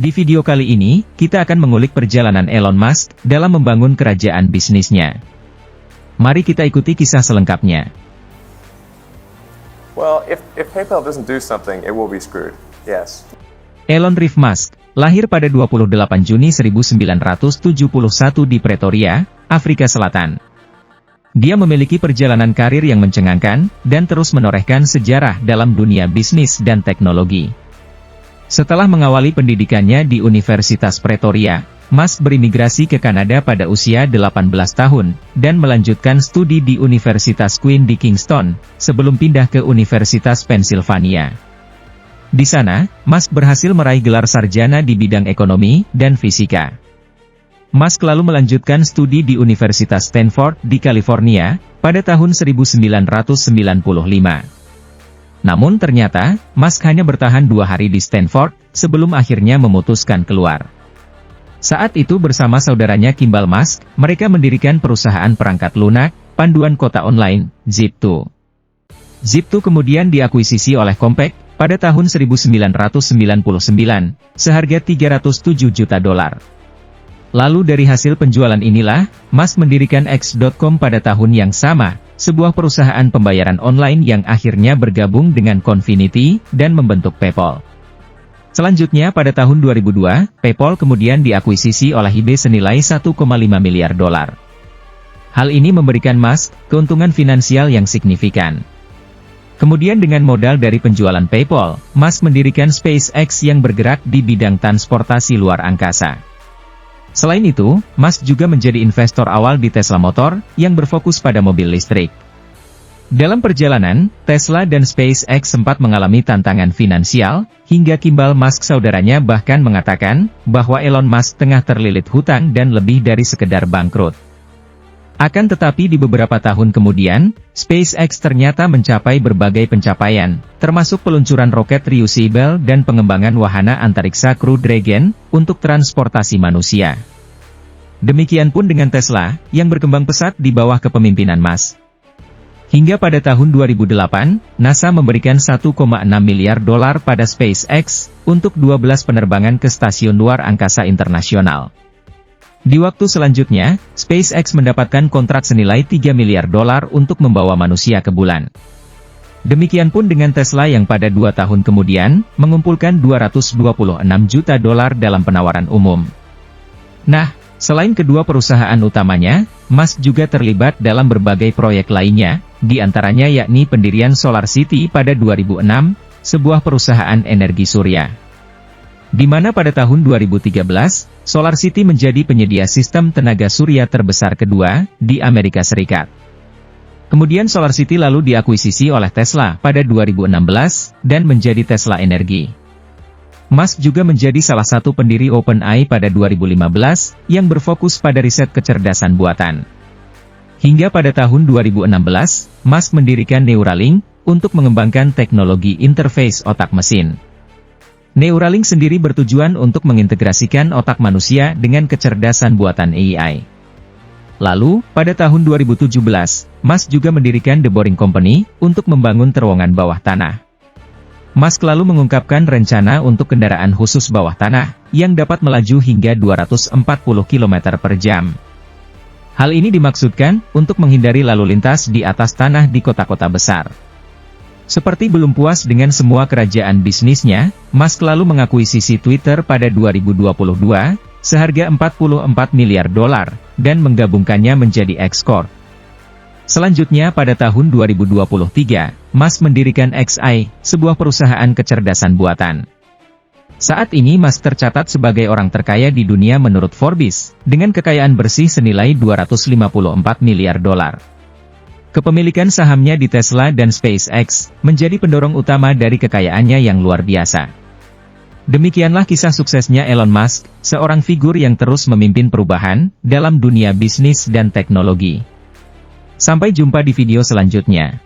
Di video kali ini, kita akan mengulik perjalanan Elon Musk dalam membangun kerajaan bisnisnya. Mari kita ikuti kisah selengkapnya. Well, if PayPal doesn't do something, it will be screwed. Yes. Elon Reeve Musk, lahir pada 28 Juni 1971 di Pretoria, Afrika Selatan. Dia memiliki perjalanan karir yang mencengangkan, dan terus menorehkan sejarah dalam dunia bisnis dan teknologi. Setelah mengawali pendidikannya di Universitas Pretoria, Musk berimigrasi ke Kanada pada usia 18 tahun, dan melanjutkan studi di Universitas Queen di Kingston, sebelum pindah ke Universitas Pennsylvania. Di sana, Musk berhasil meraih gelar sarjana di bidang ekonomi dan fisika. Musk lalu melanjutkan studi di Universitas Stanford di California, pada tahun 1995. Namun ternyata, Musk hanya bertahan 2 hari di Stanford, sebelum akhirnya memutuskan keluar. Saat itu bersama saudaranya Kimball Musk, mereka mendirikan perusahaan perangkat lunak, panduan kota online, Zip2. Zip2 kemudian diakuisisi oleh Compaq, pada tahun 1999, seharga $307 juta. Lalu dari hasil penjualan inilah, Musk mendirikan X.com pada tahun yang sama, sebuah perusahaan pembayaran online yang akhirnya bergabung dengan Confinity, dan membentuk PayPal. Selanjutnya pada tahun 2002, PayPal kemudian diakuisisi oleh eBay senilai $1,5 miliar. Hal ini memberikan Musk keuntungan finansial yang signifikan. Kemudian dengan modal dari penjualan PayPal, Musk mendirikan SpaceX yang bergerak di bidang transportasi luar angkasa. Selain itu, Musk juga menjadi investor awal di Tesla Motor, yang berfokus pada mobil listrik. Dalam perjalanan, Tesla dan SpaceX sempat mengalami tantangan finansial, hingga Kimball Musk saudaranya bahkan mengatakan, bahwa Elon Musk tengah terlilit hutang dan lebih dari sekedar bangkrut. Akan tetapi di beberapa tahun kemudian, SpaceX ternyata mencapai berbagai pencapaian, termasuk peluncuran roket reusable dan pengembangan wahana antariksa Crew Dragon, untuk transportasi manusia. Demikian pun dengan Tesla, yang berkembang pesat di bawah kepemimpinan Musk. Hingga pada tahun 2008, NASA memberikan $1,6 miliar pada SpaceX, untuk 12 penerbangan ke stasiun luar angkasa internasional. Di waktu selanjutnya, SpaceX mendapatkan kontrak senilai $3 miliar untuk membawa manusia ke bulan. Demikian pun dengan Tesla yang pada 2 tahun kemudian, mengumpulkan $226 juta dalam penawaran umum. Nah, selain kedua perusahaan utamanya, Musk juga terlibat dalam berbagai proyek lainnya, di antaranya yakni pendirian SolarCity pada 2006, sebuah perusahaan energi surya. Di mana pada tahun 2013, SolarCity menjadi penyedia sistem tenaga surya terbesar kedua, di Amerika Serikat. Kemudian SolarCity lalu diakuisisi oleh Tesla pada 2016, dan menjadi Tesla Energi. Musk juga menjadi salah satu pendiri OpenAI pada 2015, yang berfokus pada riset kecerdasan buatan. Hingga pada tahun 2016, Musk mendirikan Neuralink, untuk mengembangkan teknologi interface otak mesin. Neuralink sendiri bertujuan untuk mengintegrasikan otak manusia dengan kecerdasan buatan AI. Lalu, pada tahun 2017, Musk juga mendirikan The Boring Company, untuk membangun terowongan bawah tanah. Musk lalu mengungkapkan rencana untuk kendaraan khusus bawah tanah, yang dapat melaju hingga 240 km per jam. Hal ini dimaksudkan, untuk menghindari lalu lintas di atas tanah di kota-kota besar. Seperti belum puas dengan semua kerajaan bisnisnya, Musk lalu mengakuisisi Twitter pada 2022, seharga $44 miliar, dan menggabungkannya menjadi X Corp. Selanjutnya pada tahun 2023, Musk mendirikan XAI, sebuah perusahaan kecerdasan buatan. Saat ini Musk tercatat sebagai orang terkaya di dunia menurut Forbes, dengan kekayaan bersih senilai $254 miliar. Kepemilikan sahamnya di Tesla dan SpaceX, menjadi pendorong utama dari kekayaannya yang luar biasa. Demikianlah kisah suksesnya Elon Musk, seorang figur yang terus memimpin perubahan, dalam dunia bisnis dan teknologi. Sampai jumpa di video selanjutnya.